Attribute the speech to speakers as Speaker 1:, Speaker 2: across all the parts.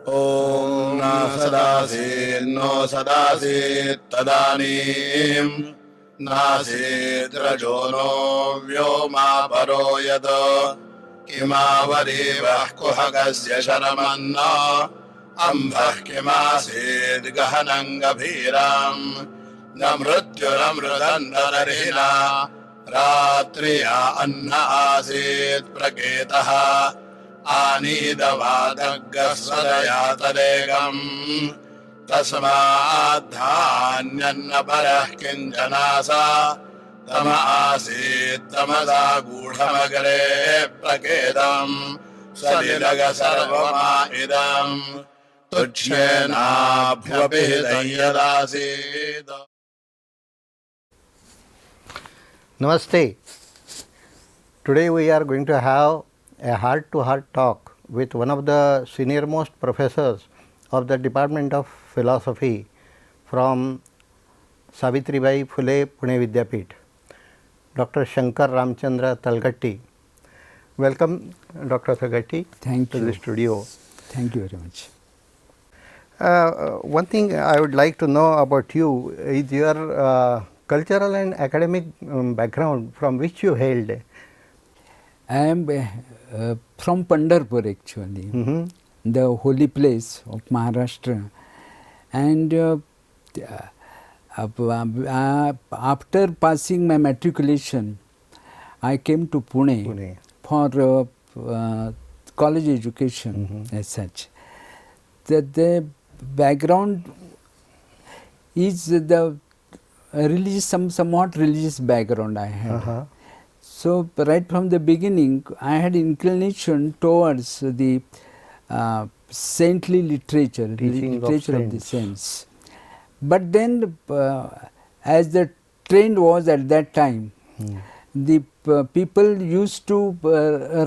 Speaker 1: ॐ न सदासीन्नो सदासीत्तदानीम् नासीद्रजो नो व्योमा परो यत् किमावरीवः कुहकस्य शरमन्न अम्भः किमासीद् गहनम् गभीरम् न मृत्युरमृतन्दरहिना रात्र्या अन्न आसीत् प्रकेतः आनीदवादग्गस्वदया तदेकम् तस्माद्धान्यन्न परः किञ्चनासा तम आसीत् तमसा गूढमग्रे प्रकेतम् सलिलग सर्वमा इदम् तुच्छेनाभ्यभिहितं यदासीत्.
Speaker 2: Namaste. Today we are going to have a heart-to-heart talk with one of the senior-most professors of the Department of Philosophy from Savitribai Phule Pune Vidyapith, Dr. Shankar Ramchandra Talghatti. Welcome, Dr. Talghatti,
Speaker 3: Thank
Speaker 2: to
Speaker 3: you.
Speaker 2: the studio.
Speaker 3: Thank you very much.
Speaker 2: One thing I would like to know about you is your cultural and academic background from which you hailed.
Speaker 3: I am from Pandharpur actually, the holy place of Maharashtra, and after passing my matriculation, I came to Pune. For college education as such. The background is the religious, somewhat religious background I had. So right from the beginning, I had inclination towards the saintly literature, literature of the saints. But then, as the trend was at that time, the people used to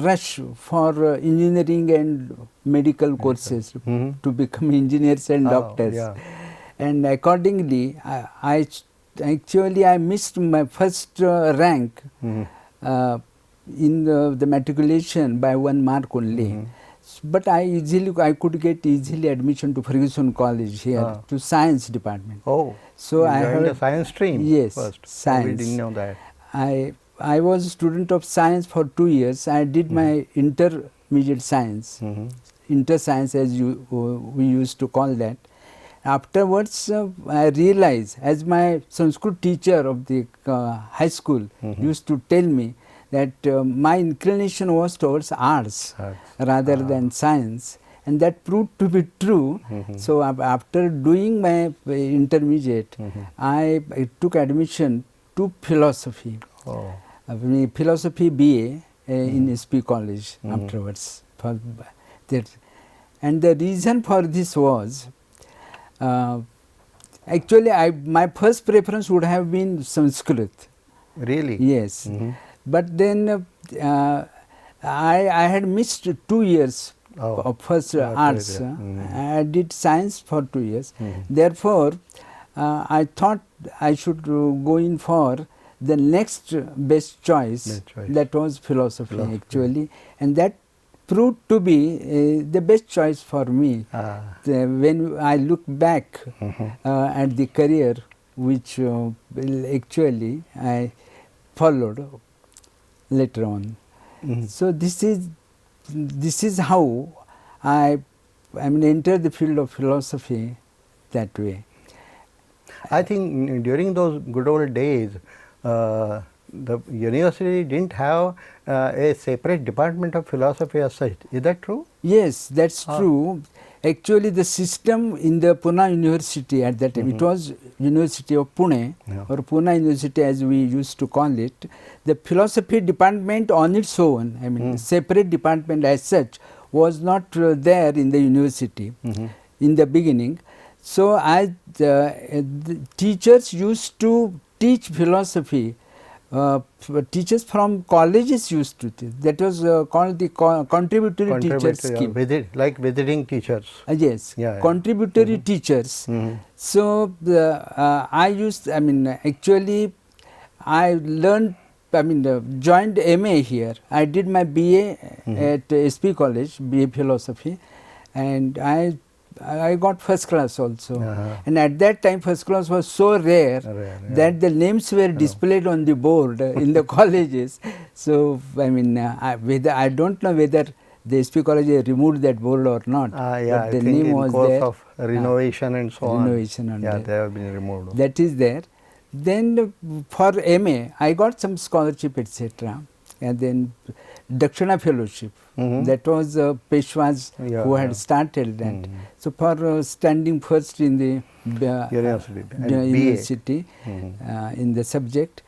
Speaker 3: rush for engineering and medical courses to become engineers and doctors. And accordingly, I missed my first rank in the matriculation by 1 mark only. But I could get easily admission to Ferguson College here to science department.
Speaker 2: Oh,
Speaker 3: so
Speaker 2: I joined the science stream.
Speaker 3: Yes,
Speaker 2: first.
Speaker 3: science.
Speaker 2: We didn't know that.
Speaker 3: I was a student of science for 2 years. I did my intermediate science, inter science as we used to call that. Afterwards, I realized, as my Sanskrit teacher of the high school used to tell me, that my inclination was towards arts rather than science, and that proved to be true. So after doing my intermediate, I took admission to philosophy, philosophy BA in SP College afterwards. And the reason for this was, actually my first preference would have been Sanskrit.
Speaker 2: Really?
Speaker 3: Yes. But then I had missed 2 years of first arts. I did science for 2 years. Therefore, I thought I should go in for the next best choice. That was philosophy actually, and that proved to be the best choice for me. When I look back at the career which actually I followed later on. So this is how I entered the field of philosophy that way.
Speaker 2: I think during those good old days, the university didn't have a separate department of philosophy as such. Is that true?
Speaker 3: Yes, that's true. Actually, the system in the Pune University at that time, it was University of Pune or Pune University as we used to call it. The philosophy department on its own, separate department as such, was not there in the university in the beginning. So, as the teachers used to teach philosophy, teachers from colleges used to teach. That was called the contributory teacher scheme.
Speaker 2: Like visiting teachers.
Speaker 3: Yes, contributory teachers. So, I used, actually I learned, joined MA here. I did my BA at SP College, BA Philosophy, and I got first class also. And at that time first class was so rare, that the names were displayed on the board in the colleges. So I mean, I don't know whether the SP college removed that board or not.
Speaker 2: Yeah,
Speaker 3: but the
Speaker 2: I think
Speaker 3: name
Speaker 2: in
Speaker 3: was
Speaker 2: course
Speaker 3: there.
Speaker 2: of renovation and so on.
Speaker 3: Renovation on
Speaker 2: yeah,
Speaker 3: there.
Speaker 2: they have been removed.
Speaker 3: That is there. Then for MA, I got some scholarship, etc. And then Dakshina Fellowship. That was Peshwas who had started that. So for standing first in the university in the subject.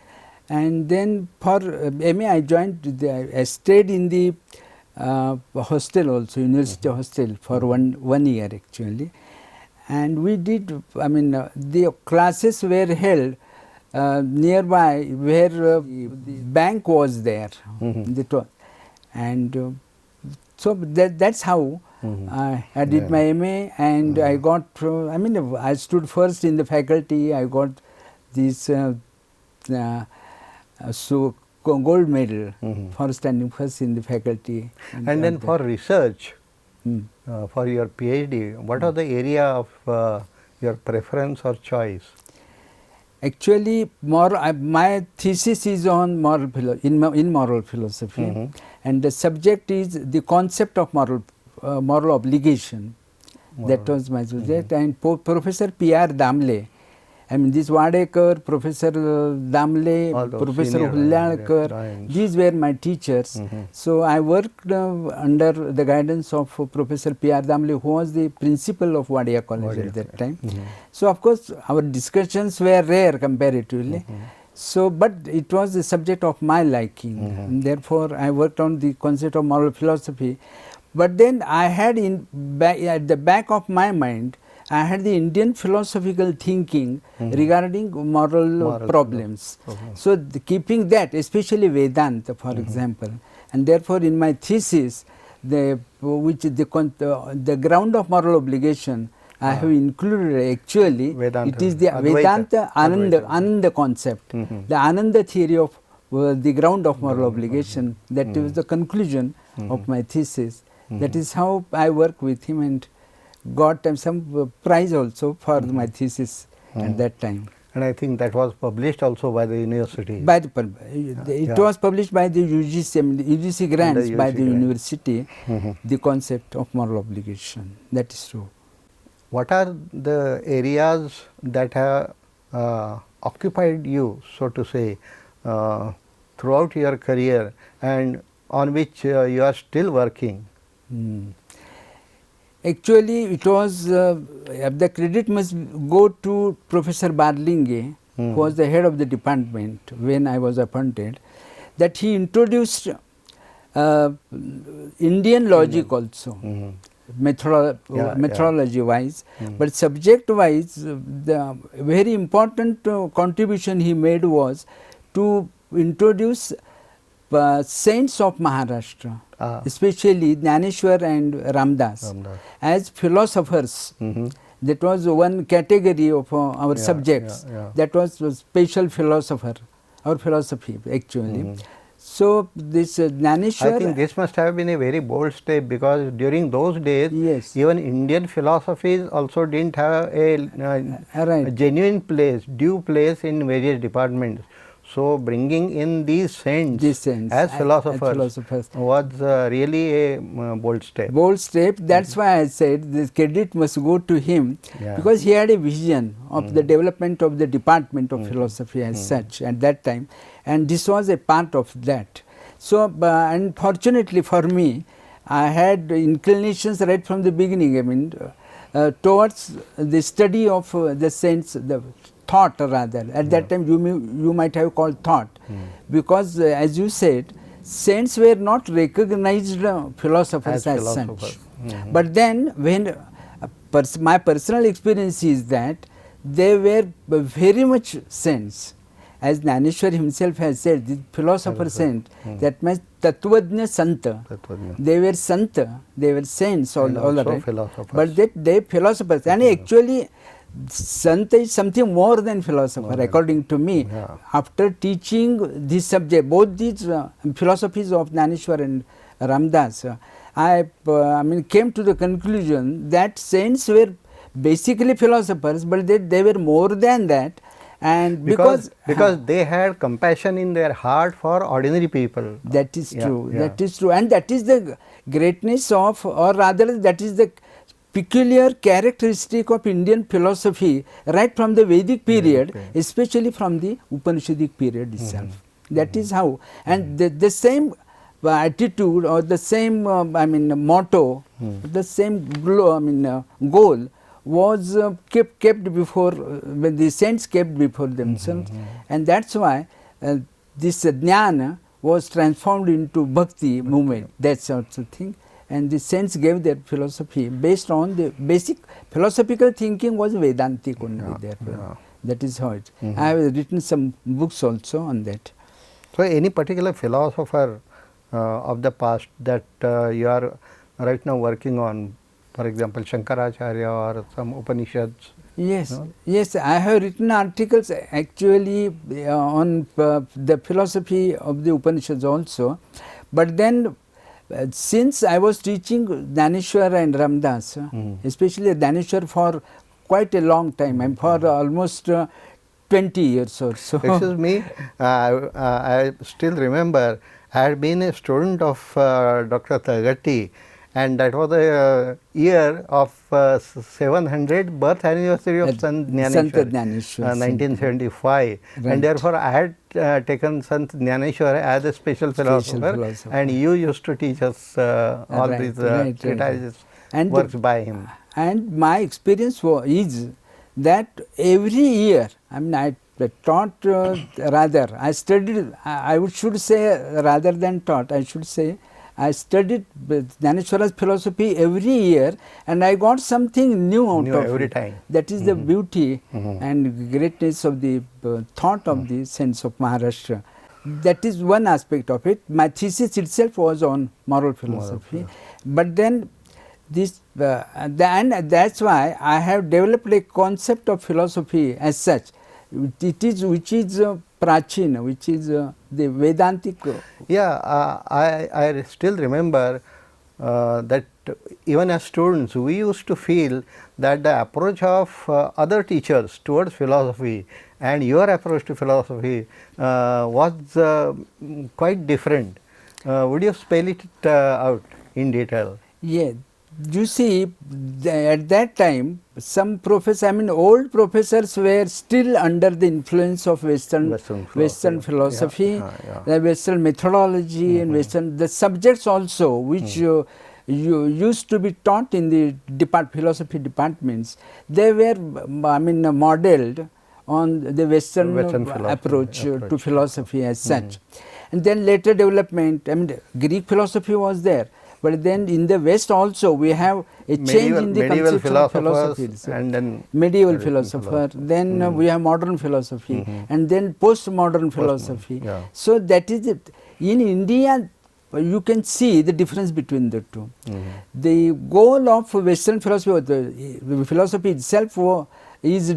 Speaker 3: And then for MA, I joined, I stayed in the hostel also, university hostel for one year actually. And we did, I mean, the classes were held nearby where the bank was there. And so that's how I did my MA, and I got, I mean, I stood first in the faculty. I got this gold medal for standing first in the faculty.
Speaker 2: And then for research, for your PhD, what are the area of your preference or choice?
Speaker 3: Actually, my thesis is on moral in moral philosophy, and the subject is the concept of moral obligation. That was my subject, and Professor P.R. Damle, I mean, this Wadekar, Professor Damle, Professor Hullalkar, these were my teachers. So I worked under the guidance of Professor P.R. Damle, who was the principal of Wadia College at that time. So of course, our discussions were rare comparatively. So, but it was the subject of my liking, and therefore I worked on the concept of moral philosophy. But then I had at the back of my mind, I had the Indian philosophical thinking regarding moral problems. So, keeping that, especially Vedanta, for example, and therefore in my thesis, the ground of moral obligation, I have included actually,
Speaker 2: Vedanta.
Speaker 3: it is the Vedanta Ananda concept, the Ananda theory of the ground of moral obligation. That was the conclusion of my thesis. That is how I work with him, and got some prize also for my thesis at that time.
Speaker 2: And I think that was published also by the university.
Speaker 3: It was published by the UGC grants by the university, the concept of moral obligation. That is true.
Speaker 2: What are the areas that have occupied you, so to say, throughout your career, and on which you are still working?
Speaker 3: Actually, it was, the credit must go to Professor Barlinge, who was the head of the department when I was appointed, that he introduced Indian logic also, methodology wise, but subject wise, the very important contribution he made was to introduce saints of Maharashtra, especially Jnaneshwar and Ramdas, as philosophers. That was one category of our subjects. That was a special philosopher, or philosophy actually. So this Jnaneshwar,
Speaker 2: I think this must have been a very bold step, because during those days, even Indian philosophies also didn't have a genuine place, due place in various departments. So bringing in these saints as philosophers was really a bold step.
Speaker 3: Bold step. That's why I said this credit must go to him, because he had a vision of the development of the department of philosophy as such at that time, and this was a part of that. So, unfortunately for me, I had inclinations right from the beginning. I mean, towards the study of the saints, the thought rather. At that time, you might have called thought, because as you said, saints were not recognized philosophers as such. But then, when my personal experience is that they were very much saints. As Jnaneshwar himself has said, the philosopher saint, that means Tattvajna Santa. They were Santa, they were saints, all right. But they philosophers, and actually Santa is something more than philosopher, according to me. After teaching this subject, both these philosophies of Jnaneshwar and Ramdas, I mean, came to the conclusion that saints were basically philosophers, but they were more than that. And
Speaker 2: because they had compassion in their heart for ordinary people.
Speaker 3: that is
Speaker 2: Yeah,
Speaker 3: true.
Speaker 2: yeah.
Speaker 3: That is true, and that is the greatness of, or rather, that is the peculiar characteristic of Indian philosophy right from the Vedic period, especially from the Upanishadic period itself. That is how, and the same attitude or the same I mean motto, the same goal was kept before when the saints kept before themselves, and that's why this jnana was transformed into bhakti movement. That's also thing. And the saints gave their philosophy based on the basic philosophical thinking was Vedantic only there. That is how it. I have written some books also on that.
Speaker 2: So, any particular philosopher of the past that you are right now working on, for example, Shankaracharya or some Upanishads?
Speaker 3: Yes,
Speaker 2: No?
Speaker 3: yes, I have written articles actually on the philosophy of the Upanishads also, but then since I was teaching Dhaneshwar and Ramdas, especially Dhaneshwar for quite a long time, and for almost 20 years or so.
Speaker 2: Excuse me, I still remember I had been a student of Dr. Talghatti, and that was the year of 700 birth anniversary of Sant Dhaneshwar, 1975, and therefore I had taken Sant Dhaneshwar as a special philosopher, and you used to teach us all these treatises,
Speaker 3: and
Speaker 2: works by him.
Speaker 3: And my experience is that every year, I mean, I taught rather, I studied, I should say rather than taught, I should say, I studied Dhaneshwara's philosophy every year, and I got something new out of
Speaker 2: every
Speaker 3: it.
Speaker 2: time.
Speaker 3: That is the beauty and greatness of the thought of the saints of Maharashtra. That is one aspect of it. My thesis itself was on moral philosophy, but then this and that's why I have developed a concept of philosophy as such. It is which is prachina, which is the Vedantic.
Speaker 2: Yeah, I still remember that even as students we used to feel that the approach of other teachers towards philosophy and your approach to philosophy was quite different. Would you spell it out in detail?
Speaker 3: Yeah. You see, at that time, some professors, I mean, old professors were still under the influence of Western philosophy, the Western methodology, and Western the subjects also, which you used to be taught in the philosophy departments. They were, I mean, modeled on the Western approach to philosophy as such. And then later development, I mean, Greek philosophy was there. But then in the West also we have a change in the concept of philosophy.
Speaker 2: And then
Speaker 3: medieval philosopher, then we have modern philosophy, and then postmodern philosophy. So that is it. In India, you can see the difference between the two. The goal of Western philosophy, or the philosophy itself, is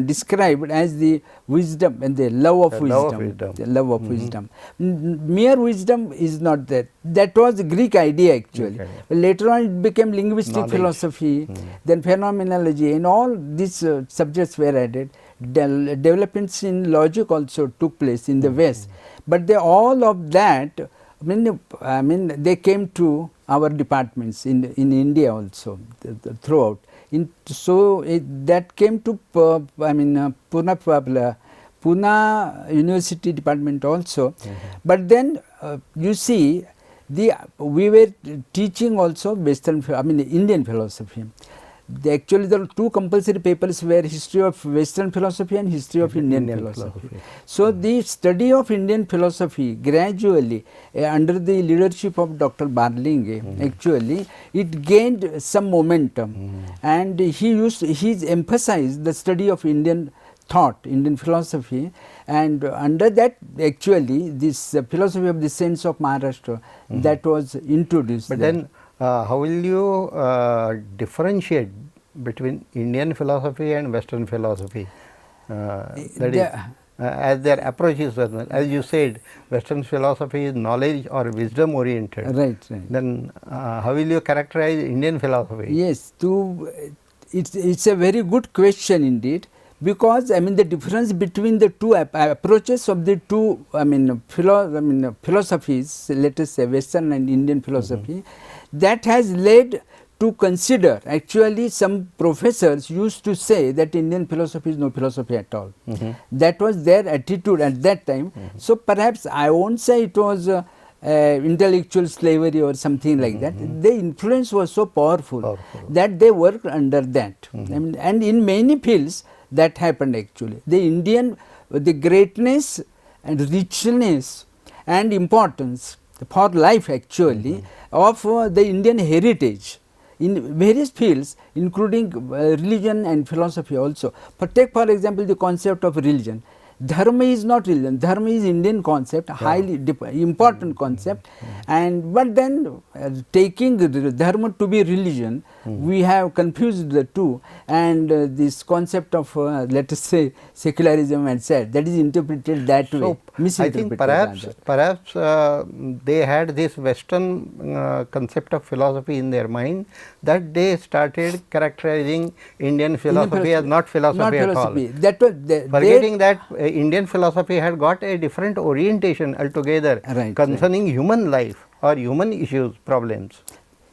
Speaker 3: described as the wisdom and the love of wisdom. The love of wisdom. Mere wisdom is not that. That was the Greek idea actually. Later on it became linguistic philosophy, then phenomenology, and all these subjects were added. Developments in logic also took place in the West. But all of that, I mean, they came to our departments in India also throughout. That came to Pune University department also. But then you see, we were teaching also Indian philosophy. Actually, there are two compulsory papers were history of Western philosophy and history of Indian philosophy. So, the study of Indian philosophy gradually under the leadership of Dr. Barlinge, actually it gained some momentum, and he emphasized the study of Indian thought, Indian philosophy, and under that actually this philosophy of the saints of Maharashtra that was introduced.
Speaker 2: But then how will you differentiate between Indian philosophy and Western philosophy? as their approach is, as you said, Western philosophy is knowledge or wisdom oriented.
Speaker 3: Right, right.
Speaker 2: Then how will you characterize Indian philosophy?
Speaker 3: Yes, it's a very good question indeed, because I mean the difference between the two approaches of the two philosophies, let us say Western and Indian philosophy, that has led to consider, actually some professors used to say that Indian philosophy is no philosophy at all. That was their attitude at that time. So perhaps I won't say it was intellectual slavery or something like that. The influence was so powerful, that they worked under that. I mean, and in many fields that happened actually. The greatness and richness and importance for life actually of the Indian heritage in various fields, including religion and philosophy also. But take for example the concept of religion. Dharma is not religion, dharma is Indian concept, highly important concept, and but then taking the dharma to be religion, we have confused the two, and this concept of let us say secularism and said that is interpreted that way.
Speaker 2: I think perhaps they had this Western concept of philosophy in their mind, that they started characterizing Indian philosophy as not philosophy at all.
Speaker 3: That was
Speaker 2: forgetting that Indian philosophy had got a different orientation altogether concerning human life or human issues, problems.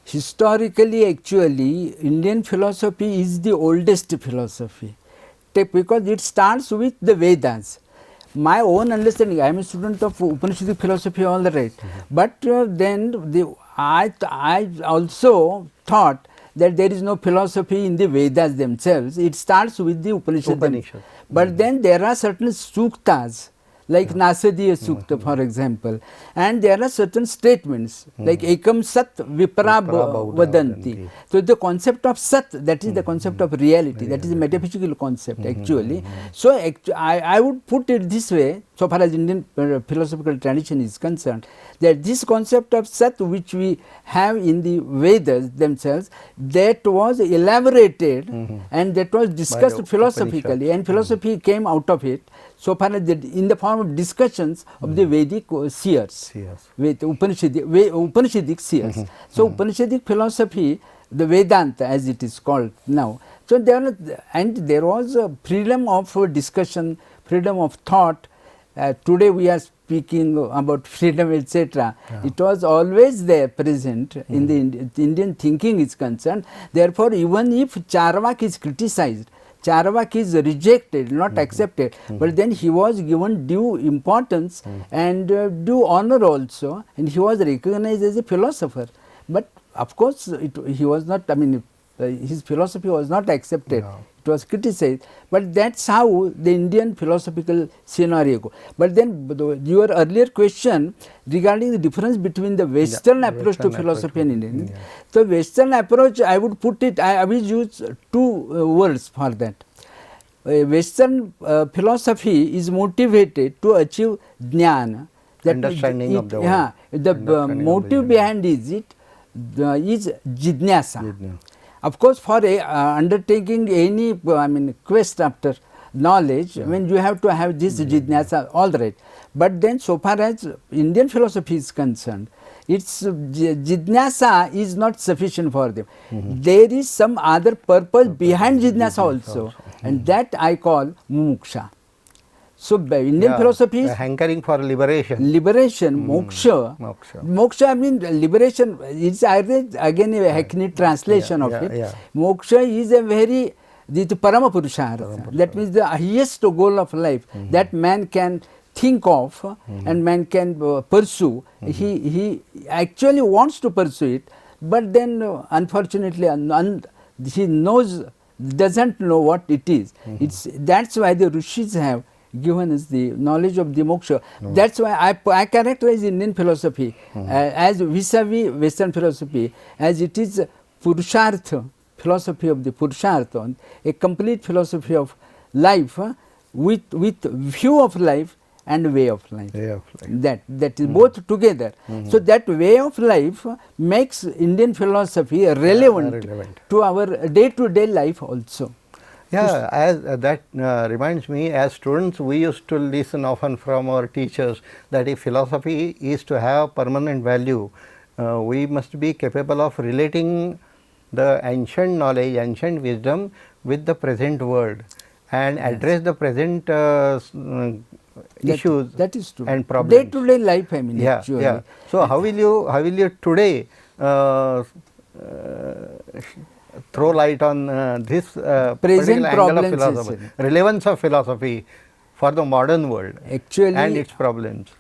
Speaker 3: Historically, actually, Indian philosophy is the oldest philosophy, because it starts with the Vedas. My own understanding, I am a student of Upanishadic philosophy, all right, but then I also thought that there is no philosophy in the Vedas themselves. It starts with the Upanishad. But then there are certain suktas, like Nasadiya Sukta for example, and there are certain statements like Ekam Sat Vipara Vadanti. So the concept of Sat, that is the concept of reality, that is a metaphysical concept actually. So I would put it this way, so far as Indian philosophical tradition is concerned, that this concept of Sat which we have in the Vedas themselves, that was elaborated and that was discussed philosophically, and philosophy came out of it, so far as in the form of discussions of the Vedic seers, with Upanishadic seers. So Upanishadic philosophy, the Vedanta as it is called now. So there was a freedom of discussion, freedom of thought. Today we are speaking about freedom, etc. It was always there, present in the Indian thinking is concerned. Therefore, even if Charvak is criticized, Charvak is rejected, not accepted, but then he was given due importance and due honor also, and he was recognized as a philosopher. But of course, he was not, I mean, his philosophy was not accepted. It was criticized, but that is how the Indian philosophical scenario goes. But then your earlier question regarding the difference between the Western approach to philosophy and Indian. So Western approach, I would put it, I will use two words for that. Western philosophy is motivated to achieve jnana.
Speaker 2: Understanding of the world.
Speaker 3: The motive behind it is jidnyasa. Of course, for undertaking any quest after knowledge, when you have to have this jidnyasa, all right. But then so far as Indian philosophy is concerned, its jidnyasa is not sufficient for them. There is some other purpose behind jidnyasa also, and that I call mumuksha. So Indian philosophy is
Speaker 2: hankering for liberation.
Speaker 3: Moksha. Moksha, I mean liberation, it's again a hackneyed translation of it. Moksha is a very, the Parama Purushartha, that means the highest goal of life that man can think of and man can pursue. He actually wants to pursue it, but then unfortunately he doesn't know what it is. That's why the Rishis have given us the knowledge of the moksha. That's why I characterize Indian philosophy as vis-a-vis Western philosophy, as it is Purushartha, philosophy of the Purushartha, a complete philosophy of life with view of life and way of life. That is both together. So that way of life makes Indian philosophy relevant to our day-to-day life also.
Speaker 2: Yeah, as that reminds me, as students we used to listen often from our teachers that if philosophy is to have permanent value, we must be capable of relating the ancient knowledge, ancient wisdom with the present world and address the present issues
Speaker 3: that is true.
Speaker 2: and problems.
Speaker 3: Day to day life, I mean,
Speaker 2: Yeah,
Speaker 3: actually.
Speaker 2: yeah. So how will you today throw light on this
Speaker 3: Present
Speaker 2: particular angle of
Speaker 3: problems,
Speaker 2: philosophy,
Speaker 3: yes,
Speaker 2: relevance of philosophy for the modern world
Speaker 3: actually,
Speaker 2: and its problems?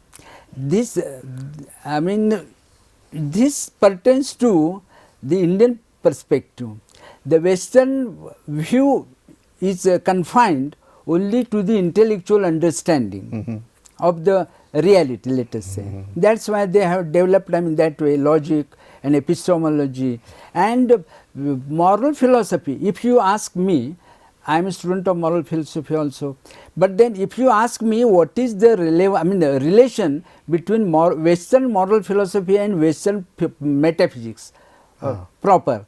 Speaker 3: This, I mean, this pertains to the Indian perspective. The Western view is confined only to the intellectual understanding of the reality, let us say. That is why they have developed, I mean, that way, logic and epistemology and moral philosophy. If you ask me, I am a student of moral philosophy also, but then if you ask me what is the the relation between Western moral philosophy and Western metaphysics proper,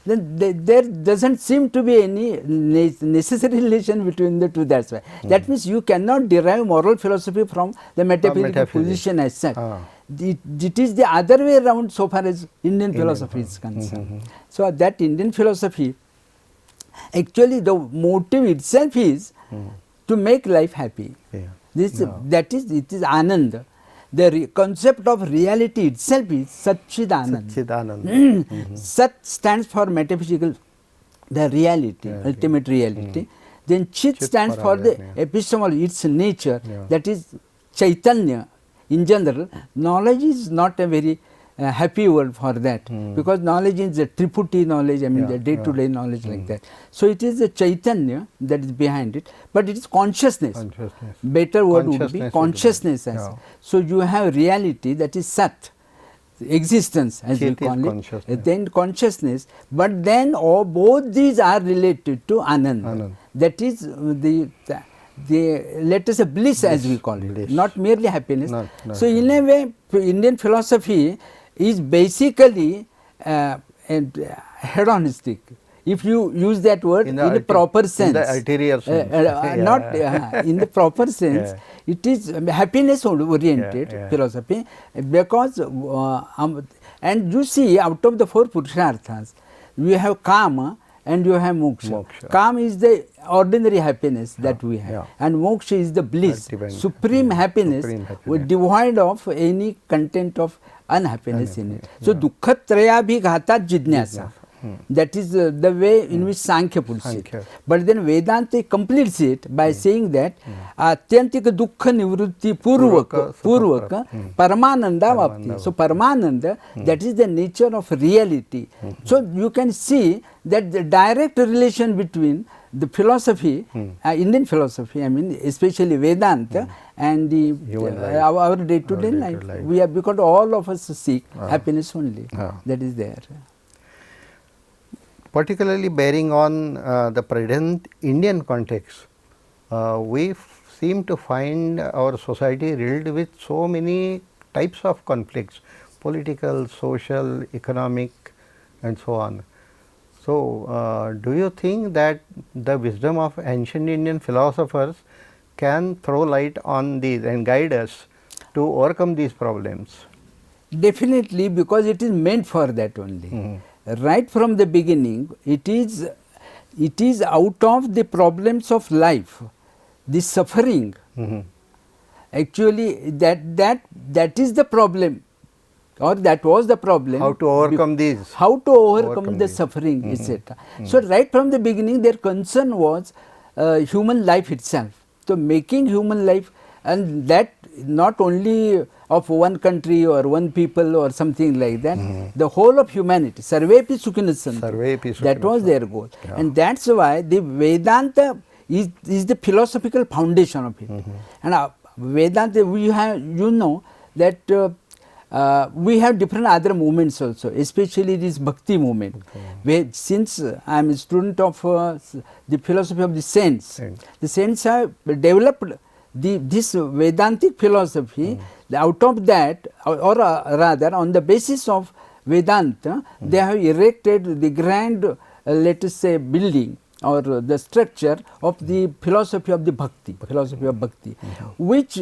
Speaker 3: then there does not seem to be any necessary relation between the two. That is why. That means you cannot derive moral philosophy from the metaphysical position as such. It is the other way around so far as Indian philosophy is concerned. So that Indian philosophy, actually the motive itself is to make life happy. That is, it is Anand. The concept of reality itself is Satchidanand. Sat stands for metaphysical, the reality, ultimate reality. Then Chit stands for the epistemology, its nature, that is Chaitanya. In general, knowledge is not a very happy word for that, because knowledge is a triputi knowledge, I mean the day to day knowledge like that. So it is the Chaitanya that is behind it, but it is consciousness. Better word would be consciousness. So you have reality, that is Sat, existence as we call it, then consciousness, but then both these are related to Anand. That is the let us say bliss, as we call it, not merely happiness. So in a way, Indian philosophy is basically hedonistic, if you use that word in the proper sense.
Speaker 2: In the ulterior sense.
Speaker 3: Not in the proper sense. It is happiness oriented philosophy, because and you see, out of the four purusharthas, you have kama and you have moksha. Kama is the ordinary happiness that we have, and moksha is the bliss, supreme happiness, devoid of any content of unhappiness in it. So dukkhatrayabhighata jidnyasa. That is the way in which Sankhya puts it. But then Vedanta completes it by saying that atyantika dukkha nivrutti purvaka paramananda vapti. So Paramananda, that is the nature of reality. So you can see that the direct relation between the philosophy, Indian philosophy, I mean especially Vedanta, and our day to day life. We have, because all of us seek happiness only. That is there.
Speaker 2: Particularly bearing on the present Indian context, we seem to find our society riddled with so many types of conflicts, political, social, economic, and so on. So, do you think that the wisdom of ancient Indian philosophers can throw light on these and guide us to overcome these problems?
Speaker 3: Definitely, because it is meant for that only. Right from the beginning, it is out of the problems of life, the suffering. Actually, that is the problem, or that was the problem.
Speaker 2: How to overcome these?
Speaker 3: How to overcome the suffering, etc. So right from the beginning, their concern was human life itself. So making human life, and that not only of one country or one people or something like that, the whole of humanity, sarvepi sukhinas santu, that was their goal. And that is why the Vedanta is the philosophical foundation of it. And Vedanta, we have, you know, that we have different other movements also, especially this bhakti movement, where since I am a student of the philosophy of the saints, the saints have developed this Vedantic philosophy. Out of that, or rather on the basis of Vedanta, they have erected the grand, let us say, building or the structure of the philosophy of the bhakti, which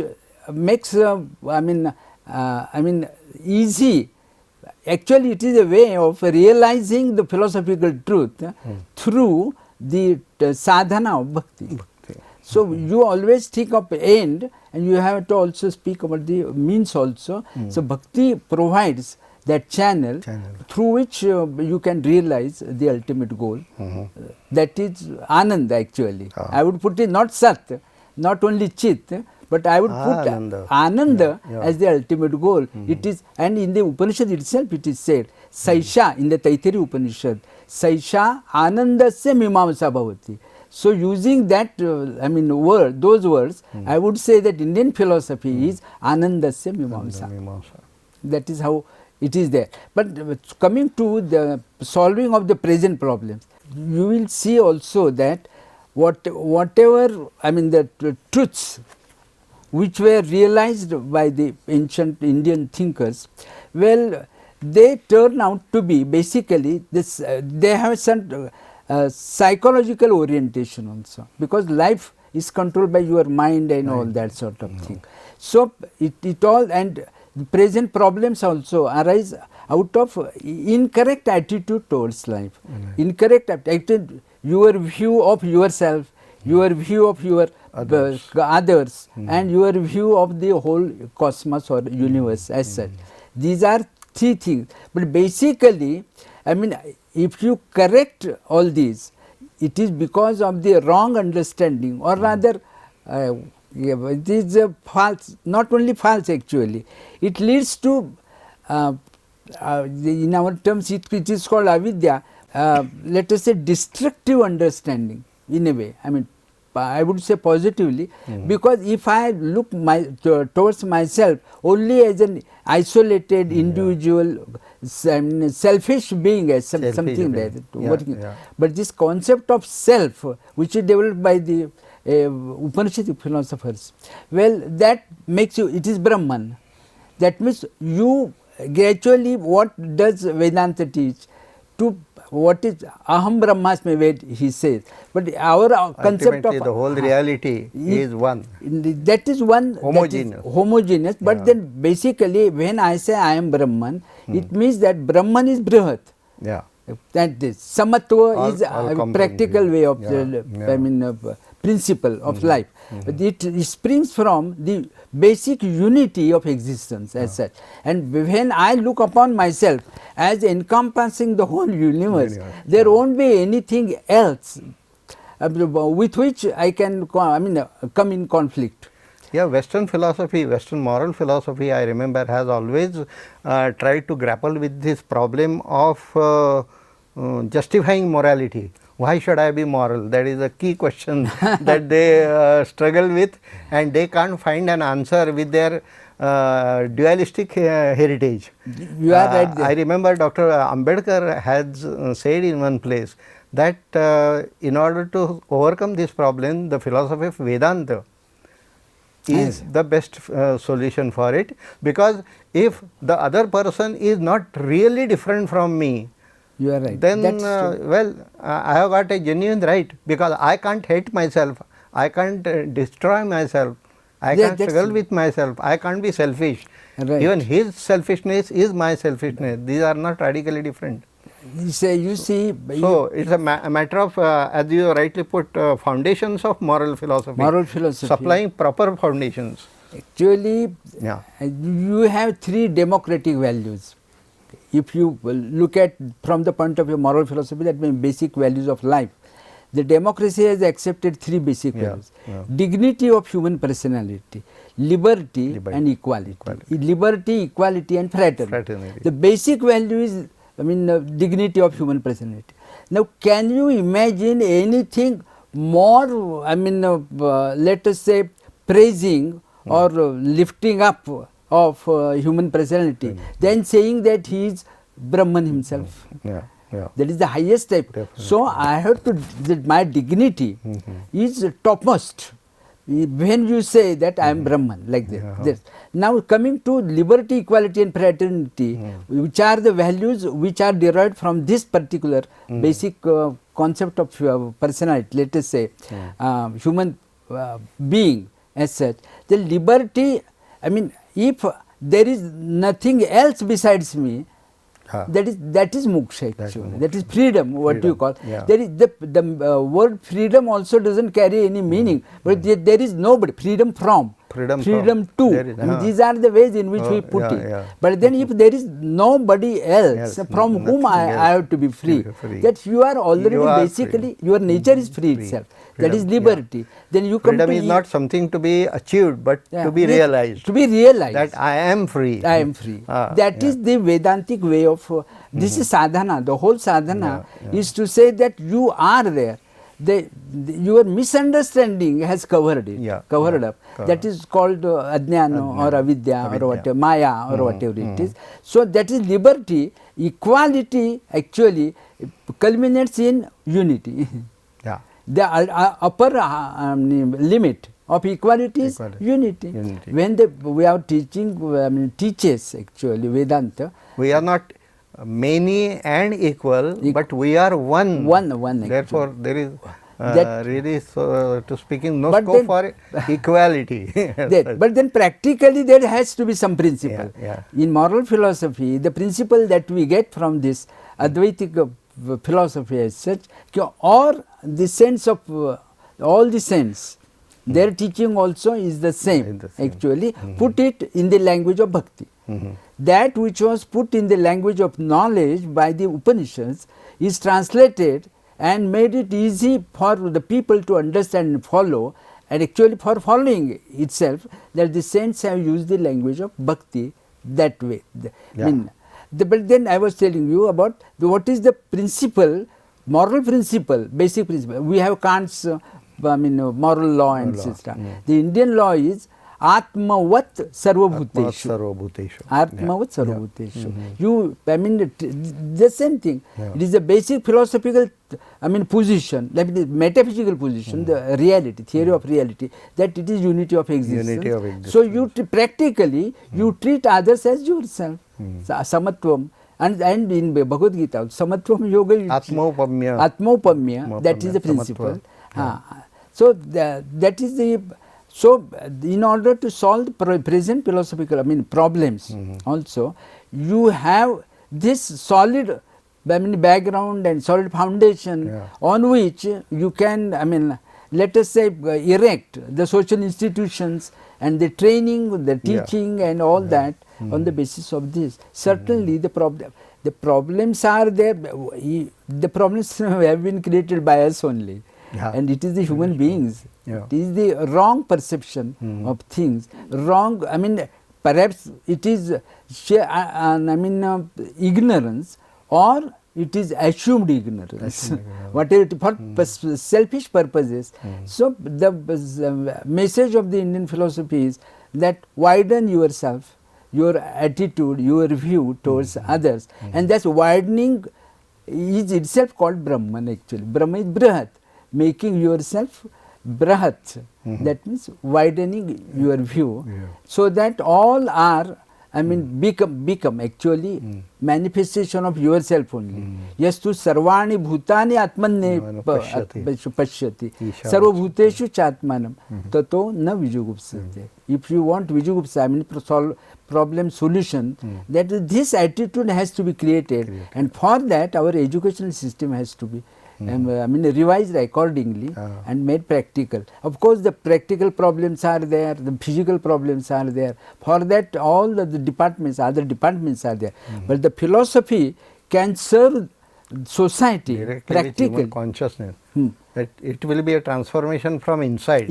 Speaker 3: makes easy. Actually, it is a way of realizing the philosophical truth through the sadhana of bhakti. So, you always think of end, and you have to also speak about the means also. So, bhakti provides that channel through which you can realize the ultimate goal. That is Anand actually. I would put it not Sat, not only Chit, but I would put Ananda as the ultimate goal. It is, and in the Upanishad itself it is said, Saisha, in the Taittiriya Upanishad, Saisha Anandasya Mimamsa Bhavati. So, using that those words, I would say that Indian philosophy is Anandasya Mimamsa. That is how it is there. But coming to the solving of the present problems, you will see also that whatever the truths which were realized by the ancient Indian thinkers, well, they turn out to be basically this. They have some psychological orientation also, because life is controlled by your mind and all that sort of thing. So, it all, and the present problems also arise out of incorrect attitude towards life, incorrect attitude, your view of yourself, your view of your others, and your view of the whole cosmos or universe as such. These are three things, but basically, if you correct all these, it is because of the wrong understanding, or rather it is false, not only false actually, it leads to in our terms it is called avidya, let us say destructive understanding in a way. I would say positively, because if I look towards myself only as an isolated individual, selfish being, as something like that, but this concept of self, which is developed by the Upanishadic philosophers, well, that makes you, it is Brahman. That means you gradually, what does Vedanta teach? To what is Aham Brahmasmi, where he says, but our concept of
Speaker 2: the whole reality is one.
Speaker 3: That is one, homogeneous. But then basically, when I say I am Brahman, it means that Brahman is Brihat. That is Samatva is a practical way of the principle of life. But it springs from the basic unity of existence as such. And when I look upon myself as encompassing the whole universe, there won't be anything else with which I can come in conflict.
Speaker 2: Western philosophy, Western moral philosophy, I remember, has always tried to grapple with this problem of justifying morality. Why should I be moral? That is a key question that they struggle with, and they can't find an answer with their dualistic heritage.
Speaker 3: You are right there.
Speaker 2: I remember Dr. Ambedkar has said in one place that in order to overcome this problem, the philosophy of Vedanta is the best solution for it, because if the other person is not really different from me,
Speaker 3: you are right.
Speaker 2: Then well, I have got a genuine right, because I can't hate myself, I can't destroy myself, I can't struggle with myself, I can't be selfish. Even his selfishness is my selfishness. These are not radically different.
Speaker 3: You see,
Speaker 2: so it is a matter of, as you rightly put, foundations of moral philosophy. Supplying proper foundations.
Speaker 3: Actually, you have three democratic values. If you look at from the point of view of moral philosophy, that means basic values of life. The democracy has accepted three basic values: dignity of human personality, liberty and equality. Liberty, equality and fraternity. The basic value is dignity of human personality. Now, can you imagine anything more, let us say, praising or lifting up of human personality than saying that he is Brahman himself? That is the highest type. So, I have to, that my dignity is topmost. when you say that I am Brahman, like this. Now coming to liberty, equality and fraternity, which are the values which are derived from this particular basic concept of personality, let us say human being as such. The liberty, I mean, if there is nothing else besides me, that is moksha actually. That is freedom. What do you call?
Speaker 2: Yeah.
Speaker 3: There is the word freedom also doesn't carry any meaning, but there is nobody. Freedom from. Freedom to.
Speaker 2: Is,
Speaker 3: I mean, these are the ways in which we put it.
Speaker 2: Yeah.
Speaker 3: But then if there is nobody else from whom I have to be free, that you are already basically, your nature is free itself. That is liberty. Then you come
Speaker 2: freedom
Speaker 3: to
Speaker 2: is not something to be achieved, but to be realized.
Speaker 3: To be realized.
Speaker 2: That I am free.
Speaker 3: I am free. That is the Vedantic way of, this is sadhana. The whole sadhana is to say that you are there. Your misunderstanding has covered it, covered up. That is called ajnana or avidya or whatever, maya or whatever it is. So that is liberty. Equality actually culminates in unity. The upper limit of equality is unity. When we are teaching, teaches actually Vedanta.
Speaker 2: We are not many and equal, but we are one.
Speaker 3: One.
Speaker 2: Therefore, there is really, so to speaking, no scope for equality.
Speaker 3: But then practically there has to be some principle. In moral philosophy, the principle that we get from this Advaitic philosophy as such, or the sense of all the sense, their teaching also is the same. Actually, put it in the language of bhakti. That which was put in the language of knowledge by the Upanishads is translated and made it easy for the people to understand and follow, and actually for following itself, that the saints have used the language of bhakti that way. But then I was telling you about what is the principle, moral principle, basic principle. We have Kant's moral law and system. The Indian law is Atmavat Sarvabhuteshu. Atmavat Sarvabhuteshu. You, the same thing. It is a basic philosophical, position, like the metaphysical position, the reality, theory of reality, that it is unity of existence. So you practically, you treat others as yourself. Samatvam. And in Bhagavad Gita, Samatvam Yoga, Atmaupamya, that is the principle. So that is the. So in order to solve the present philosophical problems, also you have this solid background and solid foundation on which you can let us say erect the social institutions and the training, the teaching and all that on the basis of this. Certainly the problems are there. The problems have been created by us only. And it is the human beings. It is the wrong perception of things. Wrong, perhaps it is ignorance, or it is assumed ignorance. Whatever, for selfish purposes. So the message of the Indian philosophy is that widen yourself, your attitude, your view towards others, and that's widening is itself called Brahman actually. Brahma is Brihat. Making yourself Brahat, that means widening your view, so that all are, become actually manifestation of yourself only. Yastu sarvani bhutani atmanne pashyati sarvabhuteshu chatmanam tato na vijugupsate. If you want vijugupsa, solve problem solution, that this attitude has to be created, and for that our educational system has to be revised accordingly and made practical. Of course, the practical problems are there, the physical problems are there. For that, all the departments, other departments are there. But the philosophy can serve society practically.
Speaker 2: Human consciousness. That it will be a transformation from inside.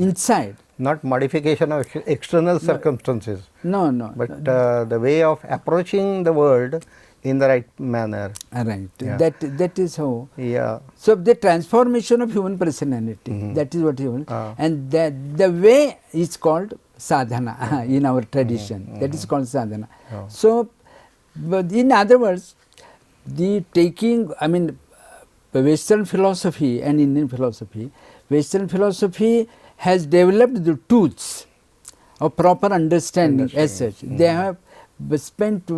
Speaker 2: Not modification of external circumstances.
Speaker 3: No.
Speaker 2: But the way of approaching the world in the right manner.
Speaker 3: Right. That is how. So the transformation of human personality, that is what you want. And the way is called sadhana in our tradition. That is called sadhana. So, but in other words, the taking, Western philosophy and Indian philosophy, Western philosophy has developed the tools of proper understanding as such. They have spent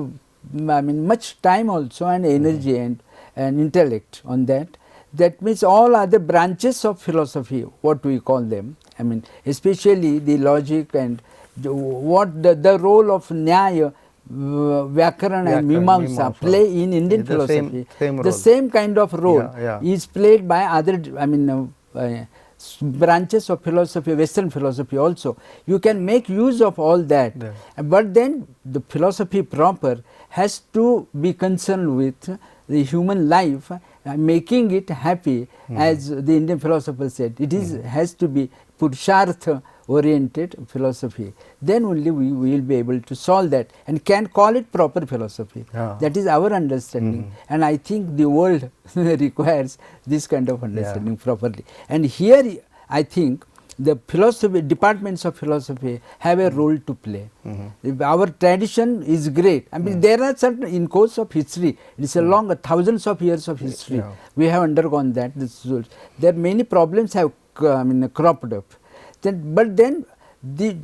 Speaker 3: much time also and energy and intellect on that. That means all other branches of philosophy, what we call them, especially the logic and what the role of Nyaya, Vyakarana and Mimamsa play in Indian philosophy. The same kind of role is played by other branches of philosophy, Western philosophy also. You can make use of all that, but then the philosophy proper has to be concerned with the human life, making it happy, as the Indian philosopher said. It is has to be Purushartha oriented philosophy. Then only we will be able to solve that and can call it proper philosophy. That is our understanding, and I think the world requires this kind of understanding properly. And here I think the philosophy departments of philosophy have a role to play. Our tradition is great. There are certain, in course of history, it is a long thousands of years of history. We have undergone that. There many problems have cropped up. But then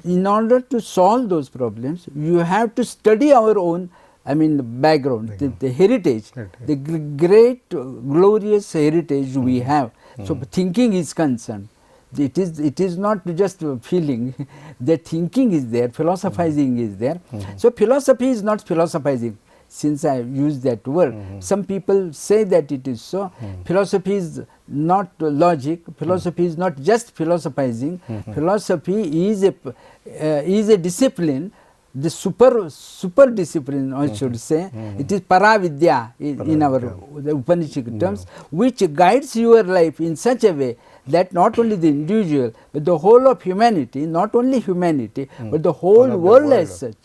Speaker 3: in order to solve those problems, you have to study our own background, the heritage, the great glorious heritage we have. So thinking is concerned. It is not just feeling. The thinking is there, philosophizing is there. So philosophy is not philosophizing, since I use that word. Some people say that it is so. Philosophy is not logic, philosophy is not just philosophizing. Philosophy is a discipline, the super discipline, I should say. It is paravidya in our Upanishad terms, which guides your life in such a way that not only the individual but the whole of humanity, not only humanity but the whole world as such,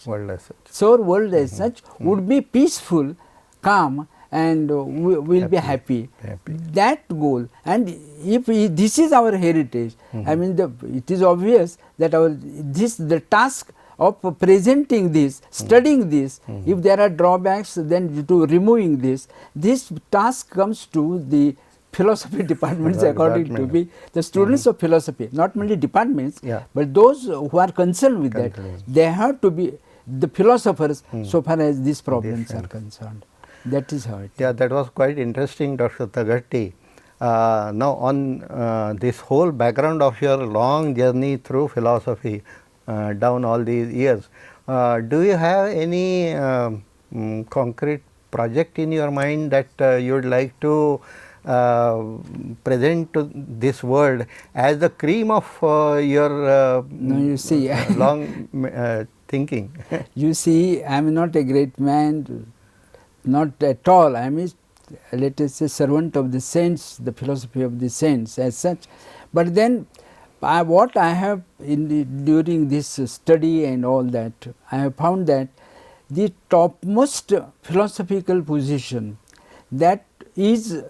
Speaker 3: so world as such would be peaceful, calm, and will be happy. That goal, and if this is our heritage, it is obvious that the task of presenting this, studying this, if there are drawbacks, then to removing this task comes to the philosophy departments, according to me, the students of philosophy, not only departments, but those who are concerned with that, they have to be the philosophers so far as these problems are concerned. That is how it is.
Speaker 2: Yeah, that was quite interesting, Dr. Talghatti. Now, on this whole background of your long journey through philosophy down all these years, do you have any concrete project in your mind that you would like to present to this world as the cream of your
Speaker 3: no, you see,
Speaker 2: long thinking?
Speaker 3: You see, I am not a great man, not at all. I am, let us say, servant of the saints, the philosophy of the saints as such. But then what I have during this study and all that, I have found that the topmost philosophical position that is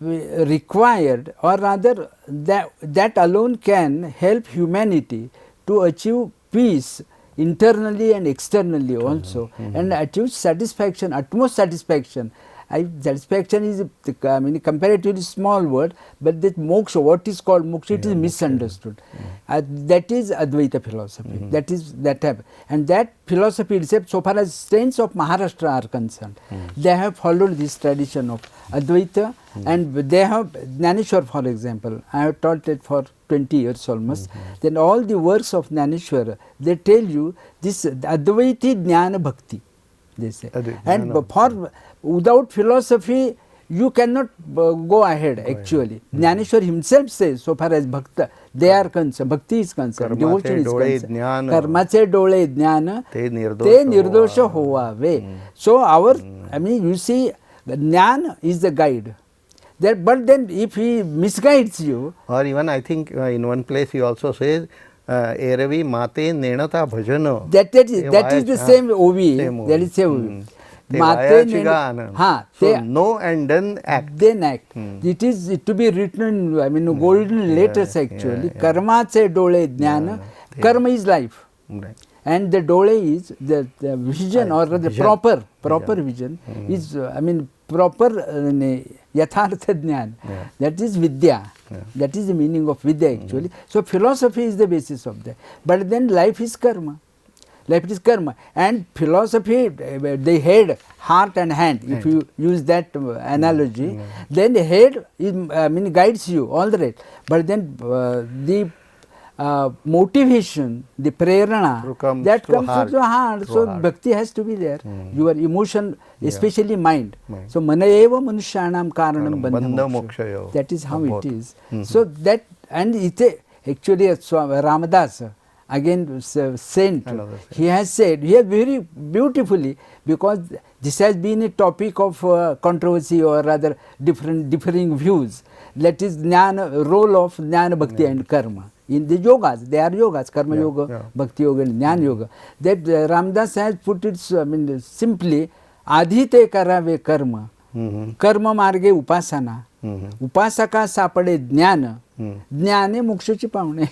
Speaker 3: required, or rather that alone can help humanity to achieve peace internally and externally also, and achieve satisfaction, utmost satisfaction. Satisfaction is a comparatively small word, but that moksha, what is called moksha, it is misunderstood. That is Advaita philosophy. That is and that philosophy itself, so far as saints of Maharashtra are concerned, they have followed this tradition of Advaita, and they have Jnaneshwar, for example. I have taught it for 20 years almost. Then all the works of Jnaneshwar, they tell you this Advaiti Jnana Bhakti, they say. And without philosophy, you cannot go ahead actually. Jnaneshwar himself says, so far as Bhakta, they are concerned, Bhakti is concerned, devotion is concerned. Karmache dole jnana, te nirdosha hovave. So our, you see, Jnana is the guide. But then if he misguides you,
Speaker 2: or even I think in one place he also says, Eravi mate nenata bhajano.
Speaker 3: That is the same OV. That is same OV.
Speaker 2: So know and then act.
Speaker 3: Then act. It is to be written in golden letters actually. Karma che dole jnana. Karma is life. And the dole is the vision, or the proper vision is proper yathartha jnana, that is vidya. That is the meaning of vidya actually. So philosophy is the basis of that. But then life is karma. Life is karma. And philosophy, the head, heart and hand, if you use that analogy, then the head is, guides you, all right. But then the motivation, the prerana, that comes to the heart. So bhakti has to be there. Your emotion, especially mind. So mana eva manushyanam karanam bandha moksha. That is how it is. So that, and it actually Ramadas, again saint, he has said, he has very beautifully, because this has been a topic of controversy or rather differing views. That is jnana, role of jnana, bhakti and karma. In the yogas, they are yogas, karma yoga, bhakti yoga and jnana yoga. That Ramdas has put it simply, adhite karave karma, karma marge upasana, upasaka sapade jnana, jnane mokshachi paune.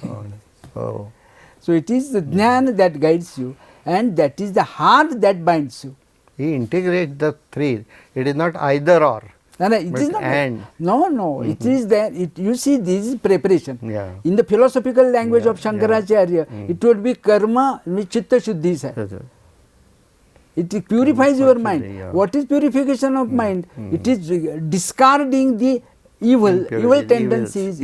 Speaker 3: So it is the jnana that guides you, and that is the heart that binds you.
Speaker 2: He integrates the three. It is not either or.
Speaker 3: No, it is not.
Speaker 2: And.
Speaker 3: No, it is there. You see, this is preparation. In the philosophical language of Shankaracharya, it would be karma, chitta shuddhi. It purifies your mind. What is purification of mind? It is discarding the evil tendencies,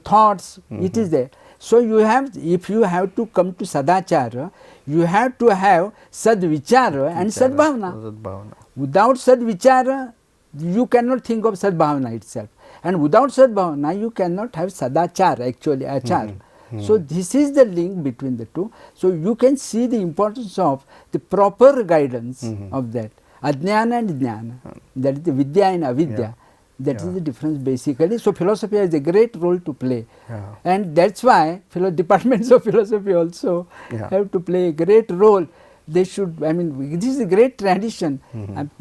Speaker 3: thoughts. It is there. So you have, if you have to come to sadachara, you have to have sadvichara and sadbhavana. Without sadvichara, you cannot think of sadbhavana itself, and without sadbhavana you cannot have sadachara, actually achara. So this is the link between the two. So you can see the importance of the proper guidance of that ajnana and jnana, that is the vidya and avidya. That is the difference basically. So philosophy has a great role to play, and that's why departments of philosophy also have to play a great role. They should, this is a great tradition.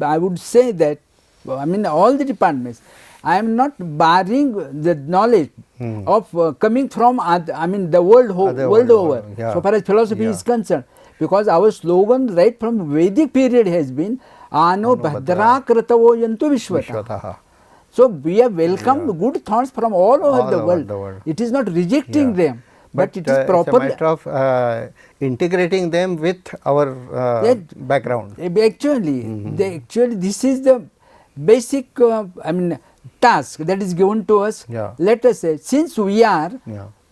Speaker 3: I would say that, all the departments, I am not barring the knowledge of coming from the world over, so far as philosophy is concerned, because our slogan right from Vedic period has been Ano Bhadra Kratavo Yantu Vishwataha. So we have welcomed good thoughts from all over the world. It is not rejecting them, but it is properly.
Speaker 2: It's a matter of integrating them with our background.
Speaker 3: Actually, this is the basic task that is given to us. Let us say, since we are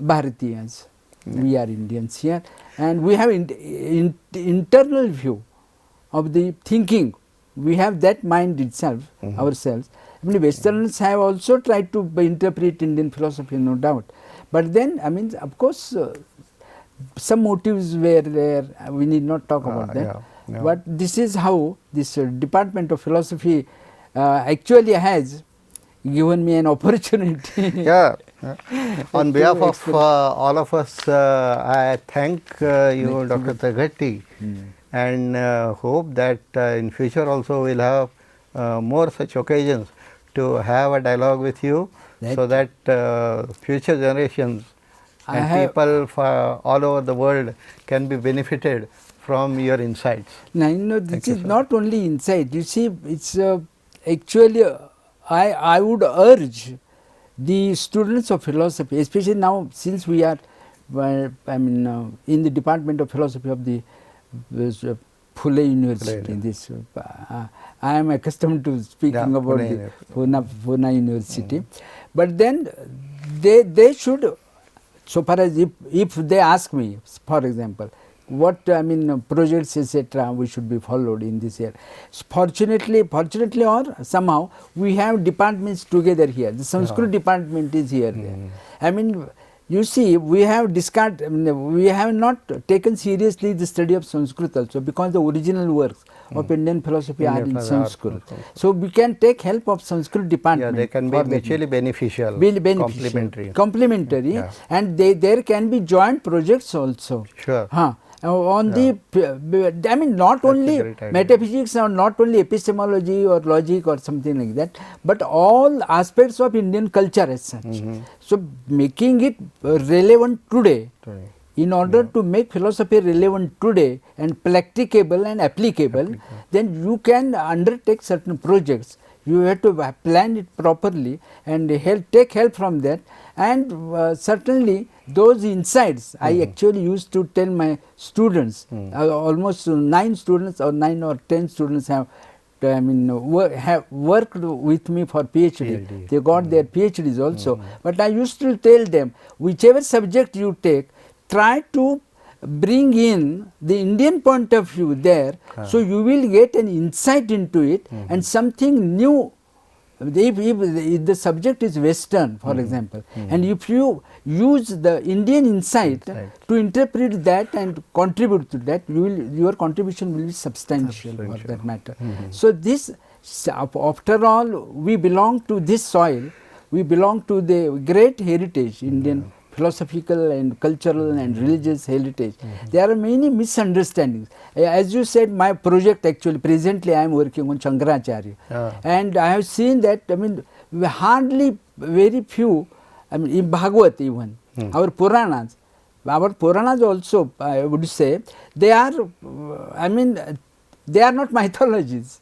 Speaker 3: Bharatiyas, we are Indians here, and we have internal view of the thinking. We have that mind itself, ourselves. Westerners have also tried to interpret Indian philosophy, no doubt. But then, of course, some motives were there. We need not talk about that. But this is how this Department of Philosophy actually has given me an opportunity.
Speaker 2: On behalf of all of us, I thank you, Dr. Talghatti, and hope that in future also we will have more such occasions to have a dialogue with you, so that future generations and people all over the world can be benefited from your insights.
Speaker 3: Now, this is not only insight. You see, it's actually, I would urge the students of philosophy, especially now since we are, in the Department of Philosophy of the Phule University. I am accustomed to speaking about the Pune University, but then they should, so far as if they ask me, for example, what projects etc. we should be followed in this year. Fortunately or somehow we have departments together here. The Sanskrit department is here. There. You see, we have discarded, we have not taken seriously the study of Sanskrit also, because the original works of Indian philosophy are in Sanskrit. So we can take help of Sanskrit department.
Speaker 2: They can be mutually beneficial,
Speaker 3: complementary, and there can be joint projects also. On the, not only metaphysics or not only epistemology or logic or something like that, but all aspects of Indian culture as such. So making it relevant today in order to make philosophy relevant today and practicable and applicable, then you can undertake certain projects. You have to plan it properly and take help from that, and certainly those insights I actually used to tell my students. Almost 9 students or 9 or 10 students have have worked with me for PhD. They got their PhDs also. But I used to tell them, whichever subject you take, try to bring in the Indian point of view there, so you will get an insight into it and something new. If the subject is Western, for example, and if you use the Indian insight to interpret that and contribute to that, your contribution will be substantial for that matter. So this, after all, we belong to this soil, we belong to the great heritage, Indian philosophical and cultural and religious heritage. There are many misunderstandings. As you said, my project actually, presently I am working on Shankaracharya, and I have seen that, hardly very few, in Bhagavad even, our Puranas also, I would say, they are, they are not mythologies.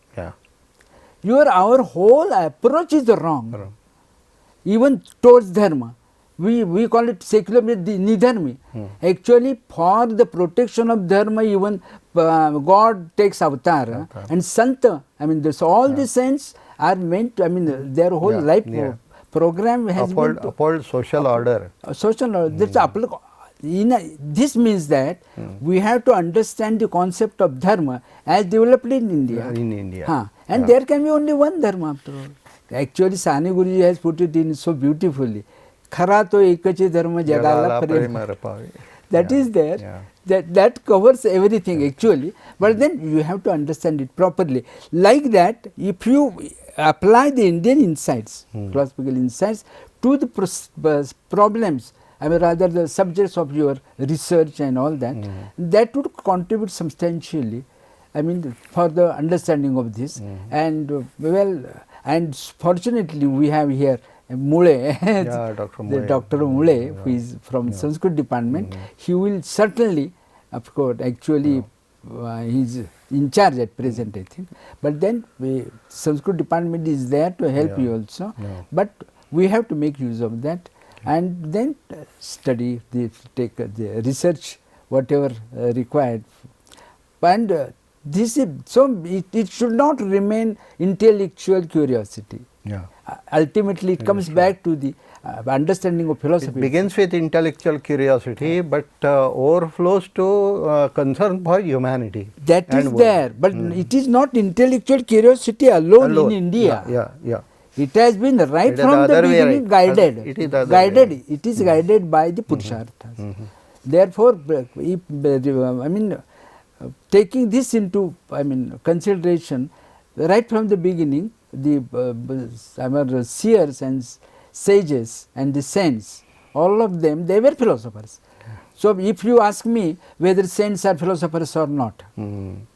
Speaker 3: Our whole approach is wrong. Even towards Dharma. We call it secular nidharmi. Actually, for the protection of dharma, even God takes avatar, and Santa, all the saints are meant, their whole life program has been to
Speaker 2: uphold social order.
Speaker 3: Social order. This means that we have to understand the concept of dharma as developed in India. And there can be only one dharma after all. Actually, Sani Guruji has put it in so beautifully. Khara to ekachi dharma jagala prema. That is there. That covers everything actually. But then you have to understand it properly. Like that, if you apply the Indian insights, philosophical insights, to the problems, rather the subjects of your research and all that, that would contribute substantially, for the understanding of this. And and fortunately we have here Mule, Dr. Mule, who is from Sanskrit department. He will certainly, of course, actually he is in charge at present, I think. But then Sanskrit department is there to help you also. But we have to make use of that, and then study, take the research, whatever required. And this is so. It should not remain intellectual curiosity. Ultimately, it comes back to the understanding of philosophy.
Speaker 2: It begins with intellectual curiosity, but overflows to concern for humanity.
Speaker 3: That is there, but it is not intellectual curiosity alone in India. It has been right from the beginning guided. It is guided by the Purusharthas. Therefore, if, taking this into consideration right from the beginning, the seers and sages and the saints, all of them, they were philosophers. So if you ask me whether saints are philosophers or not, the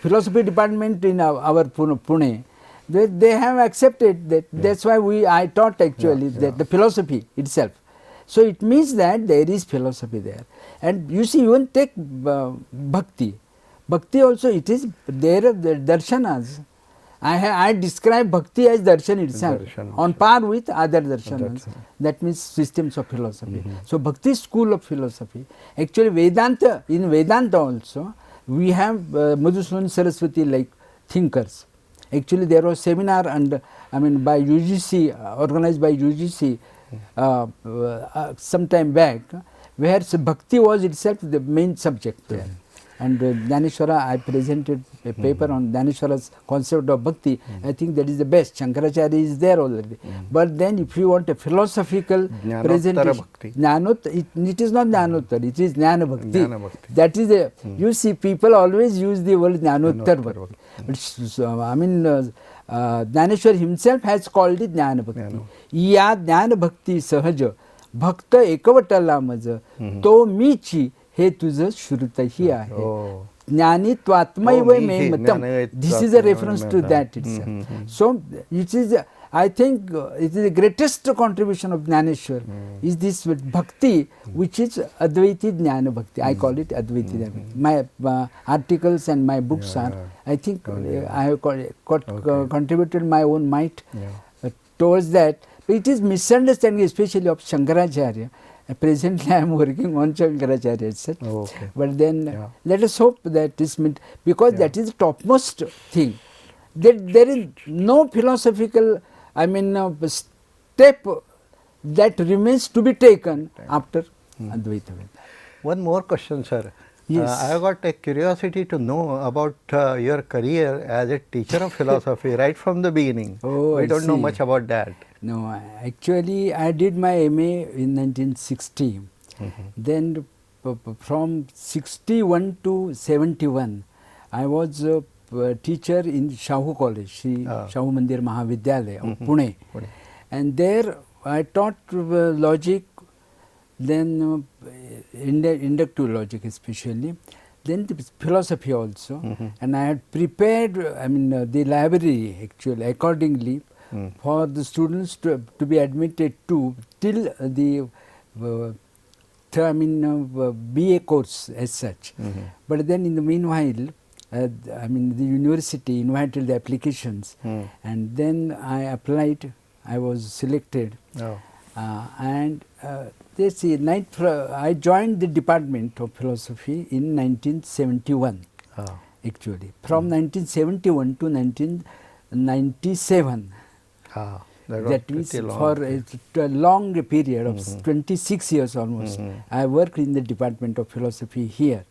Speaker 3: philosophy department in our Pune, they have accepted that. That's why I taught actually that the philosophy itself. So it means that there is philosophy there. And you see, even take bhakti. Bhakti also, it is there, the darshanas. I describe bhakti as darshan itself, on par with other darshanas. That means systems of philosophy. So bhakti school of philosophy. Actually, Vedanta, in Vedanta also, we have Madhusudan Saraswati like thinkers. Actually, there was seminar and by UGC, organized by UGC some time back, where bhakti was itself the main subject there. And Dhaneshwara, I presented a paper on Dhaneshwara's concept of bhakti. I think that is the best. Shankaracharya is there already. But then if you want a philosophical presentation, it is not Jnanottar, it is Jnana Bhakti. That is you see, people always use the word Jnanottar Bhakti. But Dhaneshwar himself has called it Jnana Bhakti. Ya Jnana Bhakti Sahaja Bhakta Ekavata Maj To Michi हे तुझं श्रुतही आहे ज्ञानित्वात्मैव मे मतम. This is a reference to that itself. So it is I think it is the greatest contribution of Jnaneshwar is this bhakti, which is Advaiti Jnana Bhakti. I call it Advaiti Jnana Bhakti. My articles and my books are, I think I have contributed my own might towards that. But it is misunderstanding, especially of Shankaracharya. Presently, I am working on Shankaracharya itself. But then let us hope that this because that is the topmost thing. That there is no philosophical, step that remains to be taken after Advaita Vedanta.
Speaker 2: One more question, sir.
Speaker 3: Yes.
Speaker 2: I have got a curiosity to know about your career as a teacher of philosophy right from the beginning.
Speaker 3: Oh,
Speaker 2: we
Speaker 3: I
Speaker 2: don't know
Speaker 3: see.
Speaker 2: much about that.
Speaker 3: No, actually I did my MA in 1960. Then from 61 to 71, I was a teacher in Shahu College, Shahu Mandir Mahavidyalaya of Pune. And there I taught logic, then inductive logic especially, then the philosophy also. And I had prepared the library actually accordingly for the students to be admitted to till the BA course as such. But then in the meanwhile, the university invited the applications, and then I applied. I was selected, and they see I joined the Department of Philosophy in 1971. Actually, from 1971 to 1997. That means for a long period of 26 years almost, I worked in the Department of Philosophy here.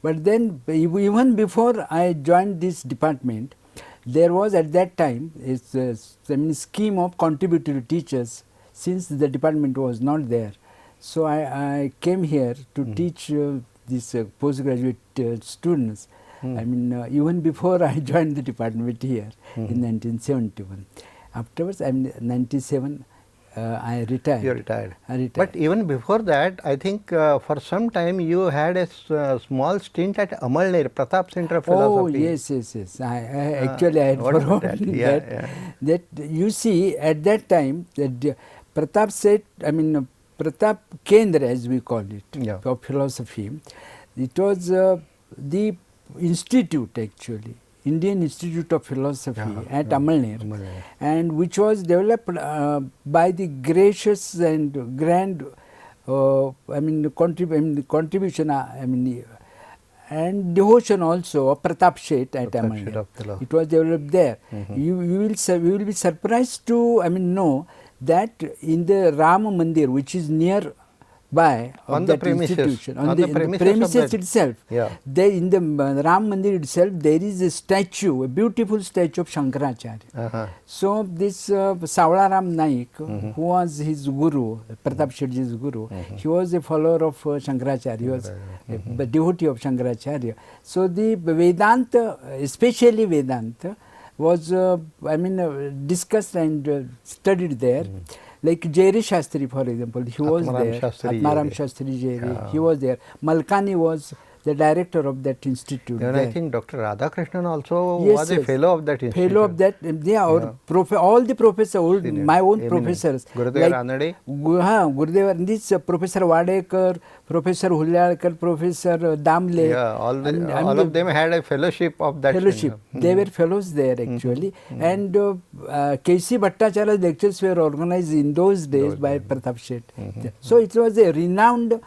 Speaker 3: But then even before I joined this department, there was at that time a scheme of contributory teachers, since the department was not there. So I came here to teach these postgraduate students. Even before I joined the department here in 1971. Afterwards, 97, I retired.
Speaker 2: You retired.
Speaker 3: I retired.
Speaker 2: But even before that, I think for some time you had a small stint at Amalner, Pratap Center of Philosophy.
Speaker 3: Oh, yes. Actually, I had forgotten that. You see, at that time, that Pratap said, Pratap Kendra, as we call it, of philosophy, it was the institute actually. Indian Institute of Philosophy at Amalner, and which was developed by the gracious and grand contribution and devotion also of Pratap Sheth at Amalner. It was developed there. You will be surprised to know that in the Ram Mandir, which is near by
Speaker 2: on
Speaker 3: that
Speaker 2: the premises,
Speaker 3: institution, on the premises itself, there in the Ram Mandir itself, there is a statue, a beautiful statue of Shankaracharya. So this Savalaram Naik, who was his guru, Pratap Shetji's guru, he was a follower of Shankaracharya, he was a devotee of Shankaracharya. So the Vedanta, especially Vedanta, was discussed and studied there. Like Jayari Shastri, for example, he was there. Atmaram Shastri Jayari, he was there. Malkani was the director of that institute.
Speaker 2: And I think Dr. Radhakrishnan also was a fellow of that institute.
Speaker 3: Fellow of that, all the professors, my own professors.
Speaker 2: Gurudev Ranade.
Speaker 3: Gurudev, this Professor Wadekar, Professor Hulyalkar, Professor Damle.
Speaker 2: All of them had a fellowship of that.
Speaker 3: Fellowship. They were fellows there actually. And K.C. Bhattacharya's lectures were organized in those days by Pratap Sheth. So it was a renowned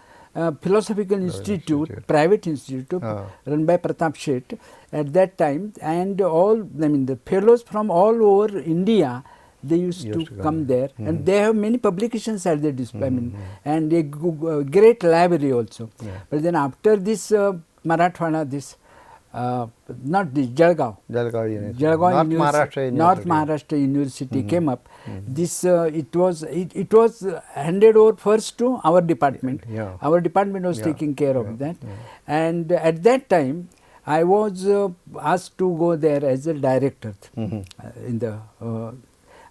Speaker 3: philosophical institute, private institute run by Pratap Sheth at that time, and all the fellows from all over India, they used to come there, and they have many publications at their display, and a great library also. But then after this Marathwada, this not this Jalgaon University, North Maharashtra University came up. This it was handed over first to our department. Our department was taking care of that, and at that time I was asked to go there as a director in the.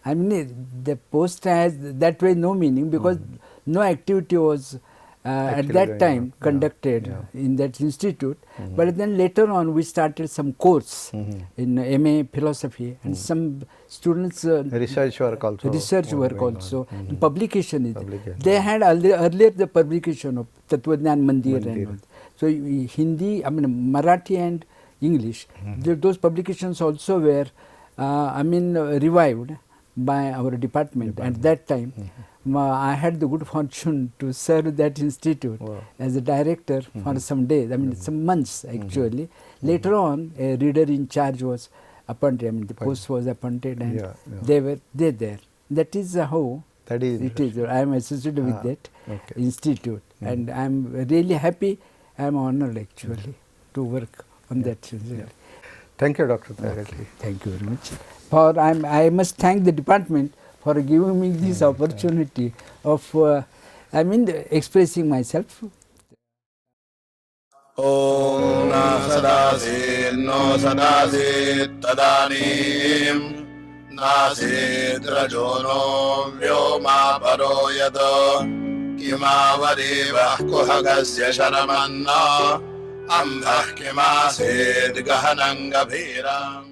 Speaker 3: The post has that way no meaning, because no activity was at that time conducted in that institute. But then later on we started some course in MA Philosophy, and some students
Speaker 2: research work also.
Speaker 3: Publication is they had earlier the publication of Tattvajnan Mandir and all. So Hindi, I mean Marathi and English, those publications also were revived by our department. At that time I had the good fortune to serve that institute as a director for some days, some months actually. Later on a reader in charge was appointed, the post was appointed, and they were there. That is how it is. I am associated with that institute, and I am really happy, I am honored actually to work on that.
Speaker 2: Thank you, Dr. Talghatti.
Speaker 3: Thank you very much. I must thank the department for giving me this opportunity of expressing myself.
Speaker 1: Om na sadasi no sadasi tadanim nasid rajono vyoma paro yado kimavariva kuhagasya sharamanna ambah kimasid gahananga bhiram.